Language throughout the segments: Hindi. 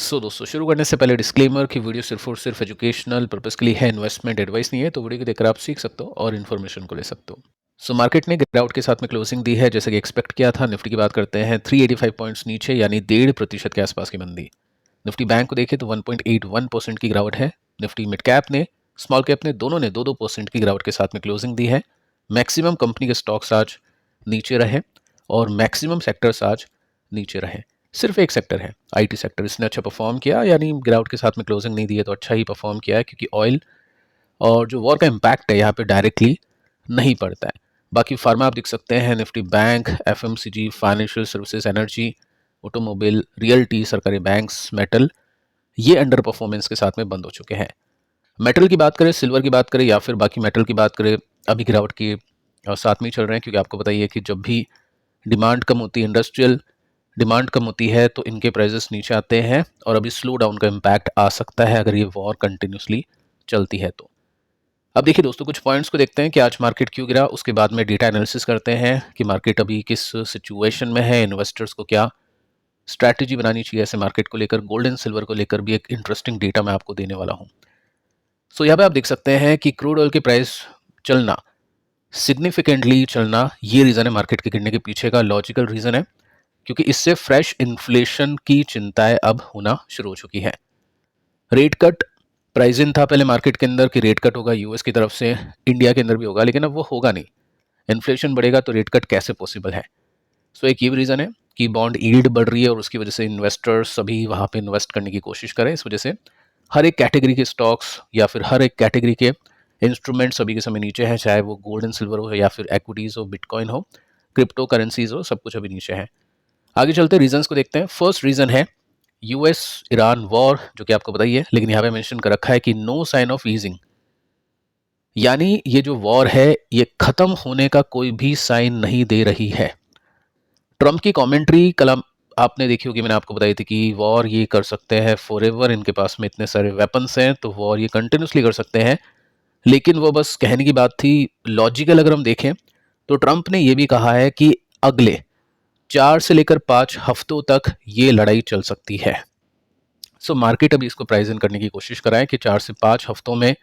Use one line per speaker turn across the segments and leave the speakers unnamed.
दोस्तों शुरू करने से पहले डिस्क्लेमर कि वीडियो सिर्फ और सिर्फ एजुकेशनल पर्पस के लिए है, इन्वेस्टमेंट एडवाइस नहीं है। तो वीडियो को देखकर आप सीख सकते हो और इन्फॉर्मेशन को ले सकते हो। मार्केट ने गिरावट के साथ में क्लोजिंग दी है जैसे कि एक्सपेक्ट किया था। निफ्टी की बात करते हैं 385 पॉइंट्स नीचे यानी 1.5% के आसपास की मंदी। निफ्टी बैंक को देखें तो 1.81% की गिरावट है। निफ्टी मिड कैप ने स्मॉल कैप ने दोनों ने 2% की गिरावट के साथ में क्लोजिंग दी है। मैक्सिमम कंपनी के स्टॉक्स आज नीचे रहे और मैक्सिमम सेक्टर्स आज नीचे रहे। सिर्फ एक सेक्टर है आईटी सेक्टर, इसने अच्छा परफॉर्म किया, यानी गिरावट के साथ में क्लोजिंग नहीं दी है तो अच्छा ही परफॉर्म किया है, क्योंकि ऑयल और जो वॉर का इम्पैक्ट है यहाँ पे डायरेक्टली नहीं पड़ता है। बाकी फार्मा आप देख सकते हैं, Nifty bank, FMCG, financial services, energy, automobile, realty, सरकारी बैंक्स, मेटल, ये अंडर परफॉर्मेंस के साथ में बंद हो चुके हैं। मेटल की बात करें, सिल्वर की बात करें या फिर बाकी मेटल की बात करें, अभी गिरावट के साथ में ही चल रहे हैं, क्योंकि आपको बताइए कि जब भी डिमांड कम होती है, इंडस्ट्रियल डिमांड कम होती है, तो इनके प्राइसेस नीचे आते हैं और अभी स्लो डाउन का इम्पैक्ट आ सकता है अगर ये वॉर कंटिन्यूसली चलती है तो। अब देखिए दोस्तों, कुछ पॉइंट्स को देखते हैं कि आज मार्केट क्यों गिरा, उसके बाद में डेटा एनालिसिस करते हैं कि मार्केट अभी किस सिचुएशन में है, इन्वेस्टर्स को क्या स्ट्रैटेजी बनानी चाहिए ऐसे मार्केट को लेकर। गोल्ड एंड सिल्वर को लेकर भी एक इंटरेस्टिंग डेटा मैं आपको देने वाला हूँ। यहाँ पे आप देख सकते हैं कि क्रूड ऑयल के प्राइस चलना, सिग्निफिकेंटली चलना, ये रीज़न है मार्केट के गिरने के पीछे का, लॉजिकल रीज़न है, क्योंकि इससे फ्रेश इन्फ्लेशन की चिंताएं अब होना शुरू हो चुकी है। रेट कट प्राइजिंग था पहले मार्केट के अंदर कि रेट कट होगा यूएस की तरफ से, इंडिया के अंदर भी होगा, लेकिन अब वो होगा नहीं। इन्फ्लेशन बढ़ेगा तो रेट कट कैसे पॉसिबल है। एक ये भी रीज़न है कि बॉन्ड यील्ड बढ़ रही है और उसकी वजह से इन्वेस्टर्स सभी वहाँ पे इन्वेस्ट करने की कोशिश करें। इस वजह से हर एक कैटेगरी के स्टॉक्स या फिर हर एक कैटेगरी के इंस्ट्रूमेंट सभी के समय नीचे हैं, चाहे वो गोल्ड एंड सिल्वर हो या फिर एक्विटीज़ हो, बिटकॉइन हो, क्रिप्टो करेंसीज हो, सब कुछ अभी नीचे है। आगे चलते रीजंस को देखते हैं। फर्स्ट रीजन है यूएस ईरान वॉर, जो कि आपको बताइए, लेकिन यहाँ पे मेंशन कर रखा है कि नो साइन ऑफ ईजिंग, यानी ये जो वॉर है ये खत्म होने का कोई भी साइन नहीं दे रही है। ट्रम्प की कमेंट्री कल आपने देखी होगी, मैंने आपको बताई थी कि वॉर ये कर सकते हैं फॉरएवर, इनके पास में इतने सारे वेपन्स हैं तो वॉर ये कंटिन्यूसली कर सकते हैं, लेकिन वो बस कहने की बात थी। लॉजिकल अगर हम देखें तो ट्रम्प ने ये भी कहा है कि अगले 4 से लेकर 5 हफ्तों तक ये लड़ाई चल सकती है। मार्केट अभी इसको प्राइस इन करने की कोशिश कर रहा है कि 4 से 5 हफ्तों में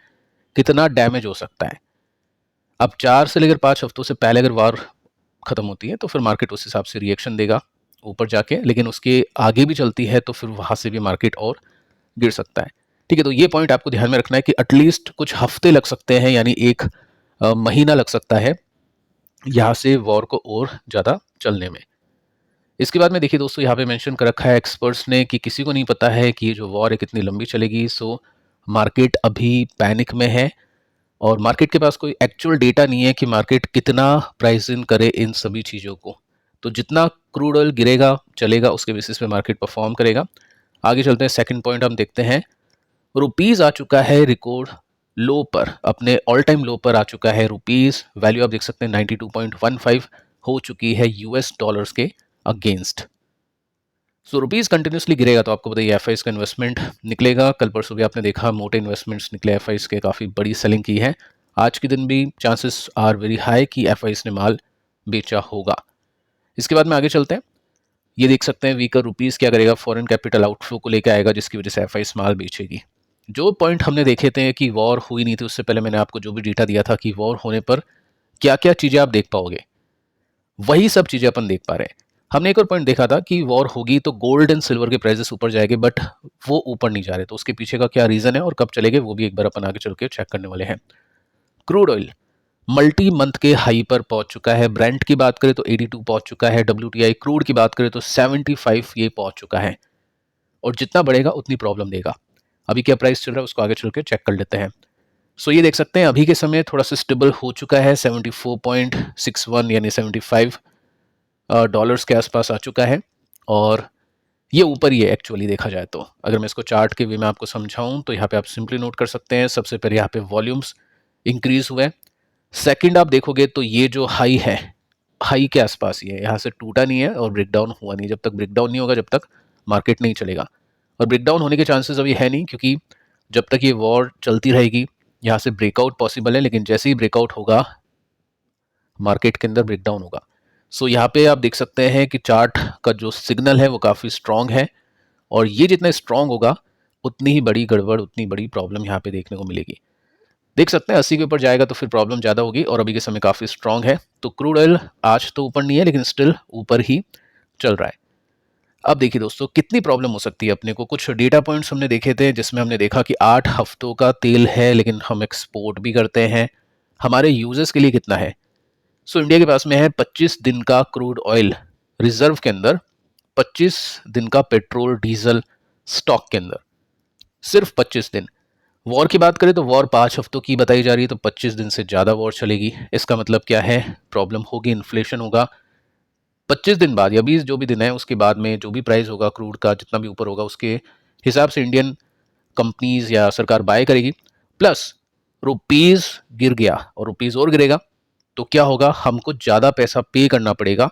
कितना डैमेज हो सकता है। अब 4 से लेकर 5 हफ्तों से पहले अगर वार खत्म होती है तो फिर मार्केट उस हिसाब से रिएक्शन देगा ऊपर जाके, लेकिन उसके आगे भी चलती है तो फिर वहां से भी मार्केट और गिर सकता है। ठीक है, तो ये पॉइंट आपको ध्यान में रखना है कि एटलीस्ट कुछ हफ्ते लग सकते हैं, यानी एक महीना लग सकता है यहाँ से वॉर को और ज़्यादा चलने में। इसके बाद में देखिए दोस्तों, यहाँ पे मेंशन कर रखा है एक्सपर्ट्स ने कि किसी को नहीं पता है कि ये जो वॉर है कितनी लंबी चलेगी। मार्केट अभी पैनिक में है और मार्केट के पास कोई एक्चुअल डेटा नहीं है कि मार्केट कितना प्राइस इन करे इन सभी चीज़ों को। तो जितना क्रूड ऑयल गिरेगा चलेगा, उसके बेसिस पे मार्केट परफॉर्म करेगा। आगे चलते हैं, सेकंड पॉइंट हम देखते हैं। रुपीज़ आ चुका है रिकॉर्ड लो पर, अपने ऑल टाइम लो पर आ चुका है रुपीज़। वैल्यू आप देख सकते हैं 92.15 हो चुकी है यूएस डॉलर्स के अगेंस्ट। रुपीज़ कंटिन्यूसली गिरेगा तो आपको बताइए एफ का इन्वेस्टमेंट निकलेगा। कल परसों भी आपने देखा मोटे इन्वेस्टमेंट्स निकले एफ के, काफ़ी बड़ी सेलिंग की है। आज के दिन भी चांसेस आर वेरी हाई कि एफ ने माल बेचा होगा। इसके बाद में आगे चलते हैं, ये देख सकते हैं वीकर रुपीज़ क्या करेगा, फॉरेन कैपिटल आउटफ्लो को लेकर आएगा, जिसकी वजह से एफ माल बेचेगी। जो पॉइंट हमने देखे थे कि वॉर हुई नहीं थी, उससे पहले मैंने आपको जो भी डेटा दिया था कि वॉर होने पर क्या क्या चीज़ें आप देख पाओगे, वही सब चीज़ें अपन देख पा रहे हैं। हमने एक और पॉइंट देखा था कि वॉर होगी तो गोल्ड एंड सिल्वर के प्राइसेस ऊपर जाएंगे, बट वो ऊपर नहीं जा रहे, तो उसके पीछे का क्या रीज़न है और कब चलेंगे वो भी एक बार अपन आगे चल के चेक करने वाले हैं। क्रूड ऑयल मल्टी मंथ के हाई पर पहुंच चुका है। ब्रेंट की बात करें तो 82 पहुंच चुका है। WTI क्रूड की बात करें तो 75 ये पहुंच चुका है, और जितना बढ़ेगा उतनी प्रॉब्लम देगा। अभी क्या प्राइस चल रहा है उसको आगे चल के चेक कर लेते हैं। ये देख सकते हैं अभी के समय थोड़ा सा स्टेबल हो चुका है, 74.61 यानी 75 डॉलर्स के आसपास आ चुका है, और ये ऊपर ही है एक्चुअली देखा जाए तो। अगर मैं इसको चार्ट के वे में आपको समझाऊं तो यहाँ पे आप सिंपली नोट कर सकते हैं, सबसे पहले यहाँ पे वॉल्यूम्स इंक्रीज हुए। सेकंड आप देखोगे तो ये जो हाई है, हाई के आसपास ही है, यहाँ से टूटा नहीं है और ब्रेकडाउन हुआ नहीं। जब तक ब्रेकडाउन नहीं होगा जब तक मार्केट नहीं चलेगा, और ब्रेकडाउन होने के चांसेस अभी है नहीं, क्योंकि जब तक ये वॉर चलती रहेगी यहाँ से ब्रेकआउट पॉसिबल है, लेकिन जैसे ही ब्रेकआउट होगा मार्केट के अंदर ब्रेकडाउन होगा। यहाँ पे आप देख सकते हैं कि चार्ट का जो सिग्नल है वो काफ़ी स्ट्रांग है, और ये जितना स्ट्रांग होगा उतनी ही बड़ी गड़बड़, उतनी बड़ी प्रॉब्लम यहाँ पे देखने को मिलेगी। देख सकते हैं 80 के ऊपर जाएगा तो फिर प्रॉब्लम ज़्यादा होगी, और अभी के समय काफ़ी स्ट्रांग है। तो क्रूड ऑयल आज तो ऊपर नहीं है लेकिन स्टिल ऊपर ही चल रहा है। अब देखिए दोस्तों कितनी प्रॉब्लम हो सकती है अपने को। कुछ डेटा पॉइंट्स हमने देखे थे जिसमें हमने देखा कि 8 हफ्तों का तेल है लेकिन हम एक्सपोर्ट भी करते हैं। हमारे यूजर्स के लिए कितना है? सो इंडिया के पास में है 25 दिन का क्रूड ऑयल रिजर्व के अंदर, 25 दिन का पेट्रोल डीजल स्टॉक के अंदर, सिर्फ 25 दिन। वॉर की बात करें तो वॉर 5 हफ्तों की बताई जा रही है, तो 25 दिन से ज़्यादा वॉर चलेगी। इसका मतलब क्या है? प्रॉब्लम होगी, इन्फ्लेशन होगा। 25 दिन बाद या 20 जो भी दिन है उसके बाद में जो भी प्राइस होगा क्रूड का, जितना भी ऊपर होगा उसके हिसाब से इंडियन कंपनीज या सरकार बाय करेगी। प्लस रुपीज गिर गया और रुपीज और गिरेगा तो क्या होगा? हमको ज़्यादा पैसा पे करना पड़ेगा।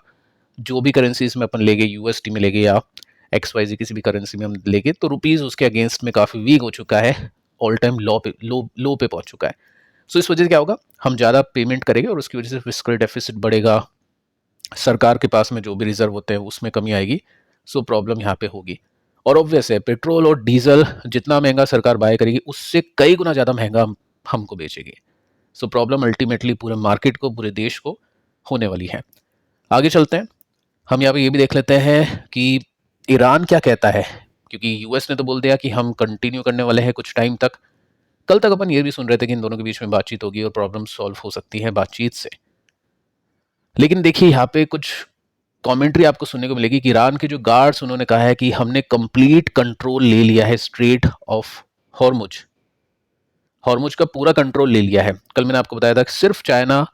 जो भी करेंसीज में अपन लेंगे, यूएसडी में लेंगे या XYZ किसी भी करेंसी में हम लेंगे, तो रुपीज उसके अगेंस्ट में काफ़ी वीक हो चुका है, ऑल टाइम लो पे पहुंच चुका है। सो इस वजह से क्या होगा? हम ज़्यादा पेमेंट करेंगे और उसकी वजह से फिस्कल डेफिसिट बढ़ेगा, सरकार के पास में जो भी रिजर्व होते हैं उसमें कमी आएगी। सो प्रॉब्लम यहाँ पे होगी। और ऑब्वियस है पेट्रोल और डीजल जितना महंगा सरकार बाय करेगी उससे कई गुना ज़्यादा महंगा हमको बेचेगी। सो प्रॉब्लम अल्टीमेटली पूरे मार्केट को, पूरे देश को होने वाली है। आगे चलते हैं। हम यहाँ पे ये भी देख लेते हैं कि ईरान क्या कहता है, क्योंकि यूएस ने तो बोल दिया कि हम कंटिन्यू करने वाले हैं कुछ टाइम तक। कल तक अपन ये भी सुन रहे थे कि इन दोनों के बीच में बातचीत होगी और प्रॉब्लम सॉल्व हो सकती है बातचीत से। लेकिन देखिए यहाँ पे कुछ कमेंट्री आपको सुनने को मिलेगी कि ईरान के जो गार्ड्स, उन्होंने कहा है कि हमने कंप्लीट कंट्रोल ले लिया है स्ट्रेट ऑफ हॉर्मुज। हॉर्मुज का पूरा कंट्रोल ले लिया है। कल मैंने आपको बताया था कि सिर्फ चाइना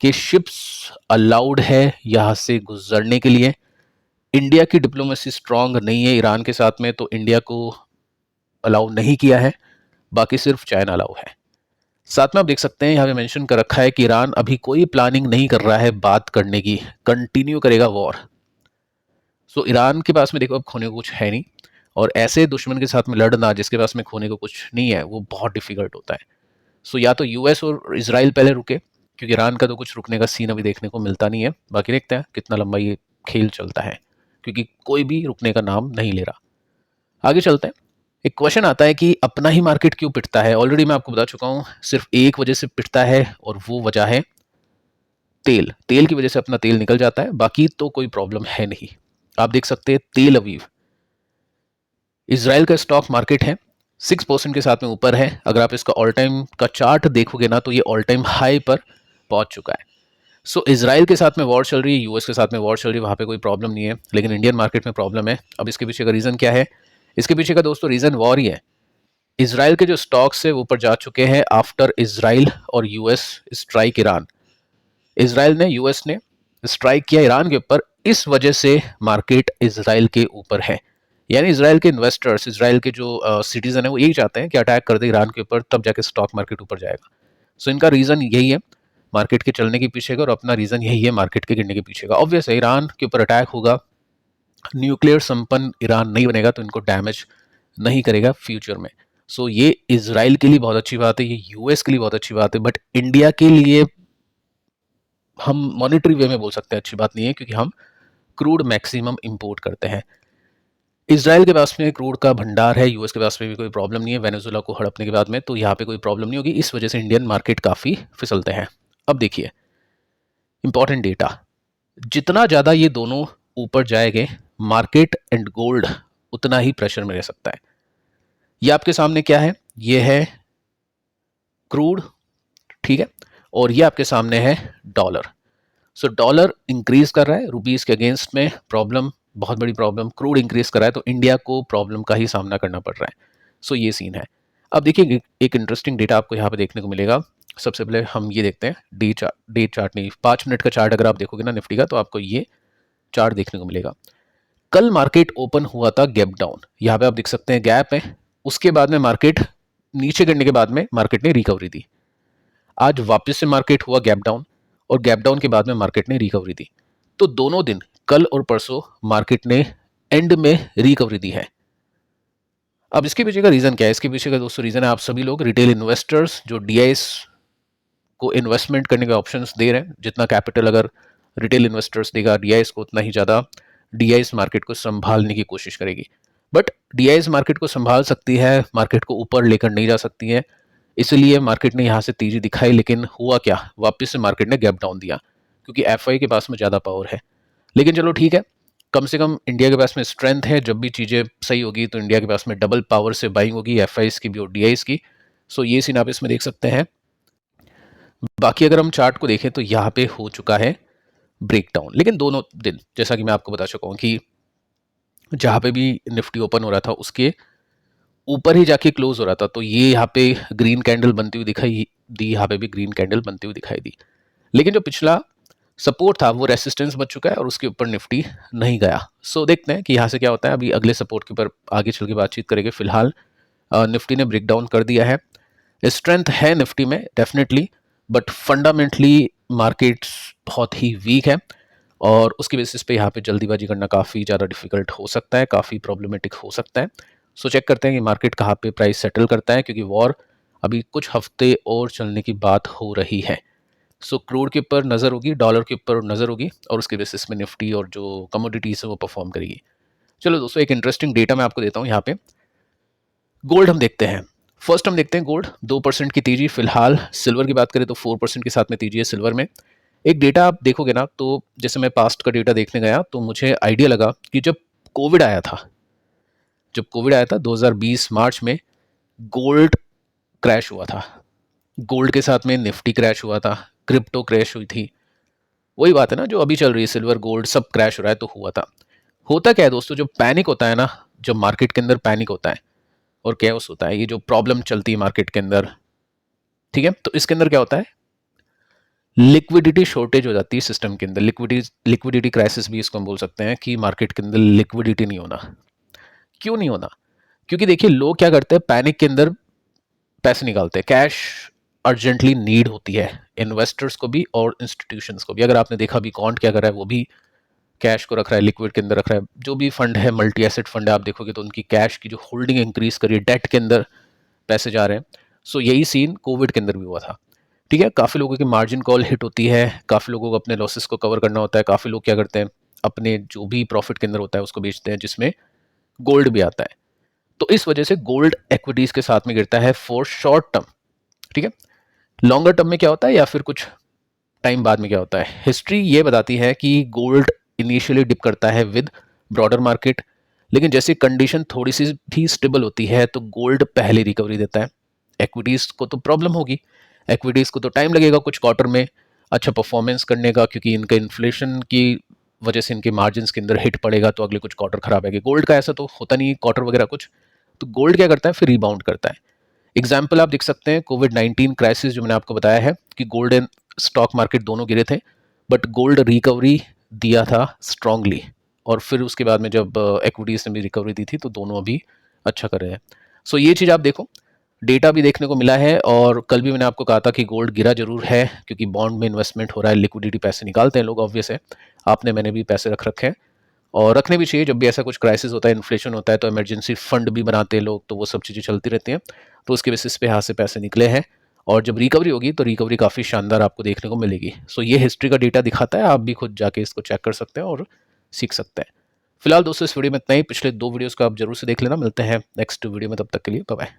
के शिप्स अलाउड है यहां से गुजरने के लिए। इंडिया की डिप्लोमेसी स्ट्रांग नहीं है ईरान के साथ में, तो इंडिया को अलाउ नहीं किया है, बाकी सिर्फ चाइना अलाउ है। साथ में आप देख सकते हैं यहाँ पे मेंशन कर रखा है कि ईरान अभी कोई प्लानिंग नहीं कर रहा है बात करने की, कंटिन्यू करेगा वॉर। सो ईरान के पास में देखो अब खोने को कुछ है नहीं, और ऐसे दुश्मन के साथ में लड़ना जिसके पास में खोने को कुछ नहीं है वो बहुत डिफिकल्ट होता है। सो या तो यूएस और इजराइल पहले रुके, क्योंकि ईरान का तो कुछ रुकने का सीन अभी देखने को मिलता नहीं है। बाकी देखते हैं कितना लंबा ये खेल चलता है, क्योंकि कोई भी रुकने का नाम नहीं ले रहा। आगे चलते हैं। एक क्वेश्चन आता है कि अपना ही मार्केट क्यों पिटता है? ऑलरेडी मैं आपको बता चुका हूँ, सिर्फ एक वजह से पिटता है और वो वजह है तेल। तेल की वजह से अपना तेल निकल जाता है, बाकी तो कोई प्रॉब्लम है नहीं। आप देख सकते हैं तेल अवीव इसराइल का स्टॉक मार्केट है, 6% के साथ में ऊपर है। अगर आप इसका ऑल टाइम का चार्ट देखोगे ना तो ये ऑल टाइम हाई पर पहुंच चुका है। सो इसराइल के साथ में वॉर चल रही है, यूएस के साथ में वॉर चल रही है, वहां पे कोई प्रॉब्लम नहीं है, लेकिन इंडियन मार्केट में प्रॉब्लम है। अब इसके पीछे का रीजन क्या है? इसके पीछे का दोस्तों रीजन वॉर ही है। इसराइल के जो स्टॉक्स है वो ऊपर जा चुके हैं आफ्टर इसराइल और यूएस स्ट्राइक ईरान। इसराइल ने, यूएस ने स्ट्राइक किया ईरान के ऊपर, इस वजह से मार्केट इसराइल के ऊपर है। यानी इसराइल के इन्वेस्टर्स, इसराइल के जो सिटीजन है वो यही चाहते हैं कि अटैक कर दे ईरान के ऊपर, तब जाके स्टॉक मार्केट ऊपर जाएगा। सो इनका रीजन यही है मार्केट के चलने के पीछे का, और अपना रीजन यही है मार्केट के गिरने के पीछे का। ऑब्वियस है ईरान के ऊपर अटैक होगा, न्यूक्लियर संपन्न ईरान नहीं बनेगा तो इनको डैमेज नहीं करेगा फ्यूचर में। सो ये इसराइल के लिए बहुत अच्छी बात है, ये यूएस के लिए बहुत अच्छी बात है, बट इंडिया के लिए हम मॉनेटरी वे में बोल सकते हैं अच्छी बात नहीं है, क्योंकि हम क्रूड मैक्सिमम इंपोर्ट करते हैं। इसराइल के पास में क्रूड का भंडार है, यूएस के पास में भी कोई प्रॉब्लम नहीं है वेनेजुएला को हड़पने के बाद में, तो यहाँ पे कोई प्रॉब्लम नहीं होगी। इस वजह से इंडियन मार्केट काफ़ी फिसलते हैं। अब देखिए इंपॉर्टेंट डेटा, जितना ज़्यादा ये दोनों ऊपर जाएंगे मार्केट एंड गोल्ड उतना ही प्रेशर में रह सकता है। ये आपके सामने क्या है? ये है क्रूड, ठीक है, और ये आपके सामने है डॉलर। सो डॉलर इंक्रीज कर रहा है रुपीस के अगेंस्ट में, प्रॉब्लम, बहुत बड़ी प्रॉब्लम। क्रूड इंक्रीज कर रहा है तो इंडिया को प्रॉब्लम का ही सामना करना पड़ रहा है। सो ये सीन है। अब देखिए एक इंटरेस्टिंग डेटा आपको यहाँ पे देखने को मिलेगा। सबसे पहले हम ये देखते हैं डे चार्ट नहीं, 5 मिनट का चार्ट अगर आप देखोगे ना निफ्टी का, तो आपको ये चार्ट देखने को मिलेगा। कल मार्केट ओपन हुआ था गैप डाउन, यहाँ पे आप देख सकते हैं गैप है। उसके बाद में मार्केट नीचे गिरने के बाद में मार्केट ने रिकवरी दी। आज वापस से मार्केट हुआ गैप डाउन, और गैप डाउन के बाद में मार्केट ने रिकवरी दी। तो दोनों दिन, कल और परसों, मार्केट ने एंड में रिकवरी दी है। अब इसके पीछे का रीजन क्या है? इसके पीछे का दोस्तों रीजन है आप सभी लोग रिटेल इन्वेस्टर्स जो डीआईएस को इन्वेस्टमेंट करने के ऑप्शंस दे रहे हैं। जितना कैपिटल अगर रिटेल इन्वेस्टर्स देगा डीआईएस को, उतना ही ज़्यादा डीआईएस मार्केट को संभालने की कोशिश करेगी। बट डीआईज मार्केट को संभाल सकती है, मार्केट को ऊपर लेकर नहीं जा सकती है। इसलिए मार्केट ने यहाँ से तेजी दिखाई, लेकिन हुआ क्या, वापस से मार्केट ने गैप डाउन दिया क्योंकि एफआई के पास में ज़्यादा पावर है। लेकिन चलो ठीक है, कम से कम इंडिया के पास में स्ट्रेंथ है। जब भी चीज़ें सही होगी तो इंडिया के पास में डबल पावर से बाइंग होगी, एफआईज की भी और डीआईज की। सो ये सीन आप इसमें देख सकते हैं। बाकी अगर हम चार्ट को देखें तो यहाँ पे हो चुका है ब्रेकडाउन, लेकिन दोनों दिन जैसा कि मैं आपको बता चुका हूँ कि जहाँ पे भी निफ्टी ओपन हो रहा था उसके ऊपर ही जाके क्लोज हो रहा था। तो ये यहाँ पे ग्रीन कैंडल बनती हुई दिखाई दी, यहाँ पे भी ग्रीन कैंडल बनती हुई दिखाई दी। लेकिन जो पिछला सपोर्ट था वो रेसिस्टेंस बच चुका है और उसके ऊपर निफ्टी नहीं गया। सो देखते हैं कि यहाँ से क्या होता है। अभी अगले सपोर्ट के ऊपर आगे चल के बातचीत करेंगे। फिलहाल निफ्टी ने ब्रेकडाउन कर दिया है। स्ट्रेंथ है निफ्टी में डेफिनेटली, बट फंडामेंटली मार्केट्स बहुत ही वीक है और उसकी बेसिस पे यहाँ पे जल्दीबाजी करना काफ़ी ज़्यादा डिफिकल्ट हो सकता है, काफ़ी प्रॉब्लमेटिक हो सकता है। सो चेक करते हैं कि मार्केट कहाँ पे प्राइस सेटल करता है, क्योंकि वॉर अभी कुछ हफ्ते और चलने की बात हो रही है। सो क्रूड के ऊपर नज़र होगी, डॉलर के ऊपर नज़र होगी और उसके बेसिस में निफ्टी और जो कमोडिटीज़ है वो परफॉर्म करेगी। चलो दोस्तों, एक इंटरेस्टिंग डेटा मैं आपको देता हूँ यहाँ पे। गोल्ड हम देखते हैं। फर्स्ट हम देखते हैं गोल्ड 2% की तेजी फिलहाल। सिल्वर की बात करें तो 4% के साथ में तेजी है सिल्वर में। एक डेटा आप देखोगे ना, तो जैसे मैं पास्ट का डेटा देखने गया तो मुझे आइडिया लगा कि कोविड आया था जब कोविड आया था 2020 मार्च में, गोल्ड क्रैश हुआ था। गोल्ड के साथ में निफ्टी क्रैश हुआ था, क्रिप्टो क्रैश हुई थी। वही बात है ना, जो अभी चल रही है, सिल्वर गोल्ड सब क्रैश हो रहा है तो हुआ था। होता क्या है दोस्तों, जब पैनिक होता है ना, जब मार्केट के अंदर पैनिक होता है और कैओस होता है, ये जो प्रॉब्लम चलती है मार्केट के अंदर, ठीक है, तो इसके अंदर क्या होता है, लिक्विडिटी शॉर्टेज हो जाती है सिस्टम के अंदर। लिक्विडिटी क्राइसिस भी इसको हम बोल सकते हैं कि मार्केट के अंदर लिक्विडिटी नहीं होना। क्यों नहीं होना? क्योंकि देखिए, लोग क्या करते हैं, पैनिक के अंदर पैसे निकालते हैं। कैश अर्जेंटली नीड होती है इन्वेस्टर्स को भी और इंस्टीट्यूशंस को भी। अगर आपने देखा भी कौन क्या कर रहा है, वो भी कैश को रख रहा है, लिक्विड के अंदर रख रहा है। जो भी फंड है, मल्टी एसेट फंड है, आप देखोगे तो उनकी कैश की जो होल्डिंग इंक्रीज करी है, डेट के अंदर पैसे जा रहे हैं। सो यही सीन कोविड के अंदर भी हुआ था। ठीक है, काफ़ी लोगों की मार्जिन कॉल हिट होती है, काफ़ी लोगों को अपने लॉसेस को कवर करना होता है। काफ़ी लोग क्या करते हैं, अपने जो भी प्रॉफिट के अंदर होता है उसको बेचते हैं, जिसमें गोल्ड भी आता है। तो इस वजह से गोल्ड इक्विटीज के साथ में गिरता है फॉर शॉर्ट टर्म। ठीक है, लॉन्गर टर्म में क्या होता है या फिर कुछ टाइम बाद में क्या होता है, हिस्ट्री ये बताती है कि गोल्ड इनिशियली डिप करता है विद ब्रॉडर मार्केट, लेकिन जैसे कंडीशन थोड़ी सी भी स्टेबल होती है तो गोल्ड पहले रिकवरी देता है। एक्विटीज को तो प्रॉब्लम होगी, एक्विटीज को तो टाइम लगेगा कुछ क्वार्टर में अच्छा परफॉर्मेंस करने का, क्योंकि इनका इन्फ्लेशन की वजह से इनके मार्जिन के अंदर हिट पड़ेगा तो अगले कुछ क्वार्टर खराब आएंगे। गोल्ड का ऐसा तो होता नहीं क्वार्टर वगैरह कुछ, तो गोल्ड क्या करता है, फिर रिबाउंड करता है। एग्जाम्पल आप देख सकते हैं, कोविड-19 क्राइसिस जो मैंने आपको बताया है कि गोल्ड एंड स्टॉक मार्केट दोनों गिरे थे, बट गोल्ड रिकवरी दिया था स्ट्रांगली, और फिर उसके बाद में जब इक्विटीज ने भी रिकवरी दी थी तो दोनों अभी अच्छा कर रहे हैं। सो ये चीज़ आप देखो, डेटा भी देखने को मिला है। और कल भी मैंने आपको कहा था कि गोल्ड गिरा जरूर है क्योंकि बॉन्ड में इन्वेस्टमेंट हो रहा है, लिक्विडिटी पैसे निकालते हैं लोग, ऑब्वियस है। आपने मैंने भी पैसे रख रखे हैं और रखने भी चाहिए। जब भी ऐसा कुछ क्राइसिस होता है, इन्फ्लेशन होता है, तो इमरजेंसी फंड भी बनाते हैं लोग, तो वो सब चीज़ें चलती रहती हैं। तो उसके बेसिस पे यहाँ से पैसे निकले हैं और जब रिकवरी होगी तो रिकवरी काफ़ी शानदार आपको देखने को मिलेगी। सो ये हिस्ट्री का डेटा दिखाता है, आप भी खुद जाके इसको चेक कर सकते हैं और सीख सकते हैं। फिलहाल दोस्तों, इस वीडियो में इतना ही। पिछले 2 वीडियोस को आप जरूर से देख लेना। मिलते हैं नेक्स्ट वीडियो में, तब तक के लिए बाय बाय।